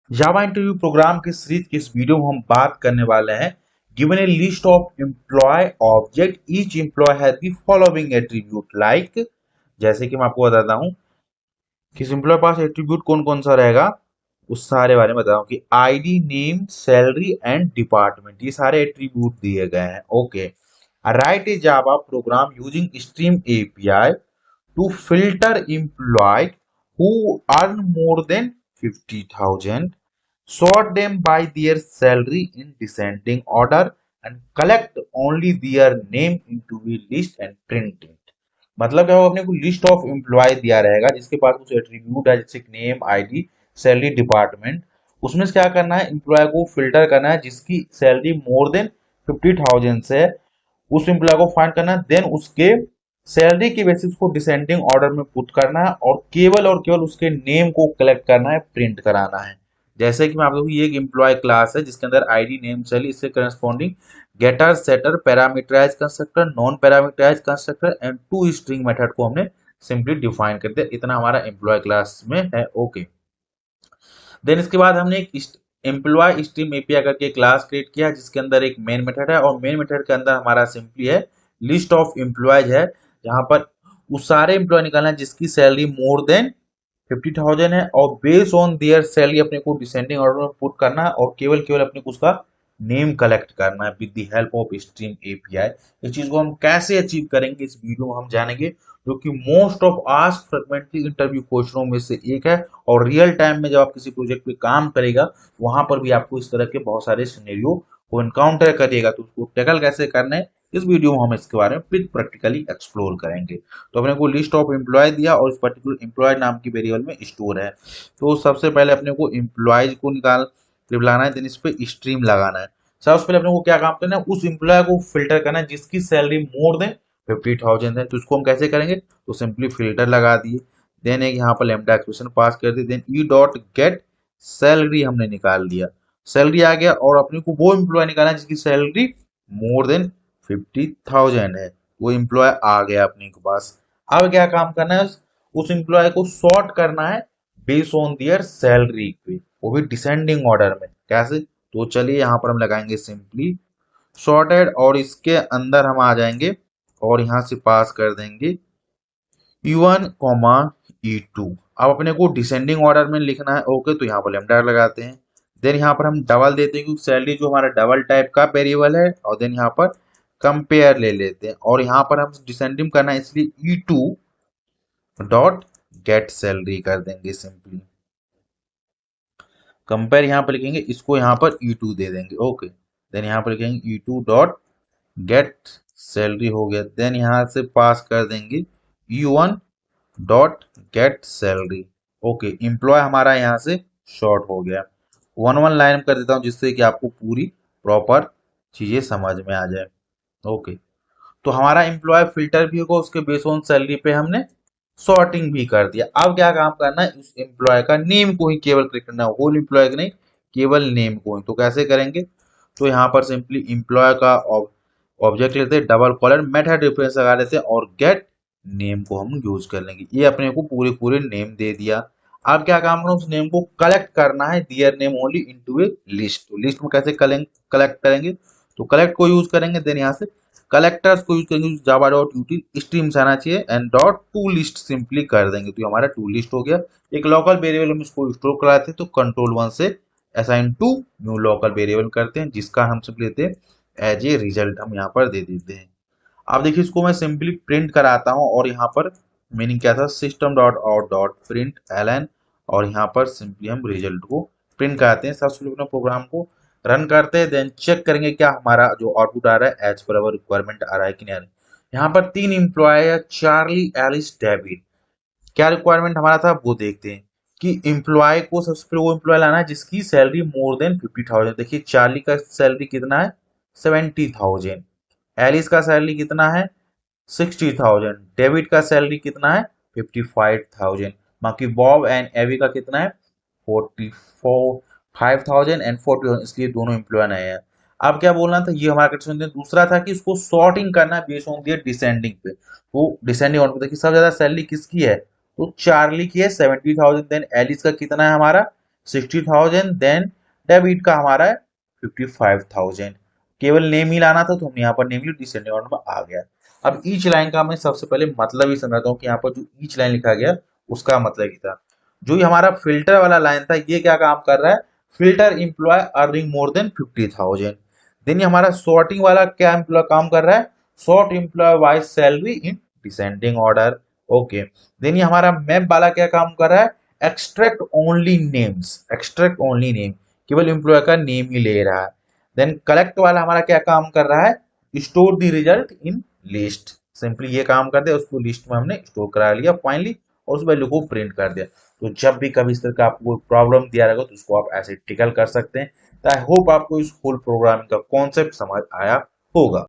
जावा interview program के series की इस वीडियो में हम बात करने वाले हैं। Given a list of employee object, each employee has the following attribute like. जैसे कि मैं आपको बताता हूँ किस एम्प्लॉय पास एट्रीब्यूट कौन कौन सा रहेगा, उस सारे बारे में बता रहा हूँ कि ID, name, salary and department, ये सारे एट्रीब्यूट दिए गए हैं। Okay, right A Java program using stream API to filter employee who earn more than 50,000, sort them by their salary in descending order, and collect only their name into a list and print it। मतलब क्या होगा, अपने को list of employ दिया रहेगा जिसके पास कुछ attribute है जैसे नेम, आईडी, सैलरी, डिपार्टमेंट। उसमें से क्या करना है, एम्प्लॉय को फिल्टर करना है जिसकी सैलरी मोर देन 50,000 से है, उस एम्प्लॉय को फाइंड करना है। देन उसके सैलरी की बेसिस को डिसेंडिंग ऑर्डर में पुट करना है और केवल उसके नेम को कलेक्ट करना है, प्रिंट कराना है। जैसे कि मैं आप लोगों को, ये एक एम्प्लॉय क्लास है जिसके अंदर आईडी, नेम, सैलरी, इससे corresponding getter, setter, parameterize constructor, non parameterize constructor and to string method को हमने सिंपली डिफाइन कर दिया। इतना हमारा एम्प्लॉय क्लास में है। ओके, देन इसके बाद हमने एक एम्प्लॉय स्ट्रीम एपीआई करके क्लास क्रिएट किया जिसके अंदर एक मेन मेथड है, और मेन मेथड के अंदर हमारा सिंपली है लिस्ट ऑफ एम्प्लॉयज है, जहां पर उस सारे एम्प्लॉय निकालना है जिसकी सैलरी मोर देन 50,000 है, और बेस्ड ऑन देयर सैलरी अपने को डिसेंडिंग ऑर्डर में पुट करना है, और केवल केवल अपने को उसका नेम कलेक्ट करना है with the help of stream API. इस चीज को हम कैसे अचीव करेंगे इस वीडियो में हम जानेंगे, जो कि most of asked fragmentary interview क्वेश्चनों में से एक है। और रियल टाइम में जब आप किसी प्रोजेक्ट पे काम करेगा, वहां पर भी आपको इस तरह के बहुत सारे सिनेरियो को एनकाउंटर करिएगा, तो उसको टैकल कैसे करना है इस वीडियो में हम इसके बारे में फिर प्रैक्टिकली एक्सप्लोर करेंगे। तो अपने को लिस्ट ऑफ एम्प्लॉय दिया और इस पर्टिकुलर एम्प्लॉय नाम की वेरिएबल में स्टोर है। तो सबसे पहले अपने को एम्प्लॉयज को निकाल लाना है, देन इस पे स्ट्रीम लगाना है। सबसे पहले अपने को क्या काम करना है, उस एम्प्लॉय को फिल्टर करना है जिसकी सैलरी मोर देन 50,000 है। तो इसको हम कैसे करेंगे, तो सिंपली फिल्टर लगा दिए, देन एक यहाँ पर लैम्डा एक्सप्रेशन पास कर दी, then E dot get salary हमने निकाल दिया, सैलरी आ गया। और अपने को वो एम्प्लॉय निकालना है जिसकी सैलरी मोर देन 50,000 है, वो एम्प्लॉय आ गया अपने के पास। अब क्या काम करना है, उस एम्प्लॉय को सॉर्ट करना है बेस्ड ऑन दियर सैलरी पे, वो भी डिसेंडिंग ऑर्डर में। कैसे, तो चलिए यहाँ पर हम लगाएंगे सिंपली सॉर्टेड, और इसके अंदर हम आ जाएंगे और यहाँ से पास कर देंगे E1 कॉमा E2। अब अपने को डिसेंडिंग ऑर्डर में लिखना है। ओके, तो यहाँ पर लैम्डा लगाते हैं, देन यहाँ पर हम डबल देते हैं क्योंकि सैलरी जो हमारा डबल टाइप का वेरिएबल है, और देन यहाँ पर कंपेयर ले लेते हैं, और यहाँ पर हम डिसेंडिंग करना है इसलिए E2 डॉट गेट सैलरी कर देंगे सिंपली। कंपेयर यहाँ पर लिखेंगे, इसको यहाँ पर E2 दे देंगे। ओके, देन यहाँ पर लिखेंगे E2 डॉट गेट सैलरी हो गया, देन यहाँ से पास कर देंगे E1 dot get salary. Okay, employee हमारा यहाँ से शॉर्ट हो गया। वन वन लाइन कर देता हूँ जिससे कि आपको पूरी प्रॉपर चीजें समझ में आ जाए। ओके, तो हमारा एम्प्लॉय फिल्टर भी होगा, उसके बेस ऑन सैलरी पे हमने सॉर्टिंग भी कर दिया। अब क्या काम करना है, उस एम्प्लॉय का नेम को ही केवल क्लिक करना है, होल एम्प्लॉय नहीं, केवल नेम को ही। तो कैसे करेंगे, तो यहाँ पर सिंपली एम्प्लॉय का ऑब्जेक्ट लेते हैं, डबल कॉलर मेथड रेफरेंस लगा देते हैं, और गेट नेम को हम यूज कर लेंगे। ये अपने को पूरे पूरे नेम दे दिया। अब क्या काम करना, उस नेम को कलेक्ट करना है, दियर नेम ओनली इनटू ए लिस्ट। तो लिस्ट में कैसे कलेक्ट करेंगे, तो कलेक्ट को यूज करेंगे, देन यहाँ से कलेक्टर्स को यूज करेंगे, जावा डॉट यूटिल स्ट्रीम से आना चाहिए, and dot to list simply कर देंगे, तो हमारा टू लिस्ट हो गया। एक लोकल वेरिएबल हम इसको स्टोर कराते हैं, तो कंट्रोल 1 से assign to new local variable करते हैं, जिसका हम सिंपली लेते हैं एज ए रिजल्ट, हम यहाँ पर दे देते हैं। अब देखिए, इसको मैं सिंपली प्रिंट कराता हूँ, और यहाँ पर मीनिंग क्या था, system dot out dot print L, और यहाँ पर सिंपली हम रिजल्ट को प्रिंट कराते हैं। सबसे पहले अपने प्रोग्राम को रन करते हैं, देन चेक करेंगे क्या हमारा जो आउटपुट आ रहा है एज पर अवर रिक्वायरमेंट आ रहा है कि नहीं आ रहा है। यहाँ पर 3 एम्प्लॉय है, चार्ली, एलिस, डेविड। क्या रिक्वायरमेंट हमारा था वो देखते हैं कि एम्प्लॉय को सबसे पहले वो एम्प्लॉय लाना है जिसकी सैलरी मोर देन 50,000। देखिए, चार्ली का सैलरी कितना है, 70,000। एलिस का सैलरी कितना है, 60,000। डेविड का सैलरी कितना है, 55,000। बाकी बॉब एंड एवी का कितना है, 45,000 एंड 40,000, इसलिए दोनों एम्प्लॉय नए हैं। अब क्या बोलना था, ये हमारा क्वेश्चन दूसरा था कि इसको सॉर्टिंग करना है बेस्ड ऑन दियर डिसेंडिंग पे। तो डिसेंडिंग ऑर्डर पे देखिए सबसे ज्यादा सैलरी किसकी है, तो चार्ली की है 70,000। देन एलिस का कितना है हमारा 60,000, देन डेबिट का हमारा है 55,000। केवल नेम ही लाना था तो हमने यहाँ पर नेम लिया, डिसेंडिंग ऑर्डर में आ गया। अब ईच लाइन का मैं सबसे पहले मतलब ही समझाता हूँ कि यहाँ पर जो ईच लाइन लिखा गया उसका मतलब क्या था। जो ये हमारा फिल्टर वाला लाइन था ये क्या काम कर रहा है, filter employee earning more than 50,000। Then ये हमारा सॉर्टिंग वाला क्या एम्प्लॉय काम कर रहा है, sort employee wise salary in descending order. Okay, then ये हमारा मैप वाला क्या काम कर रहा है, extract only names, extract only name, केवल एम्प्लॉय का नेम ही ले रहा है। देन कलेक्ट वाला हमारा क्या काम कर रहा है, store the result in list, simply ये काम कर दिया, उसको लिस्ट में हमने स्टोर करा लिया फाइनली और उस वैल्यू को प्रिंट कर दिया। तो जब भी कभी इस तरह का आपको प्रॉब्लम दिया रहेगा तो उसको आप ऐसे टिकल कर सकते हैं। आई होप आपको इस होल प्रोग्रामिंग का कॉन्सेप्ट समझ आया होगा।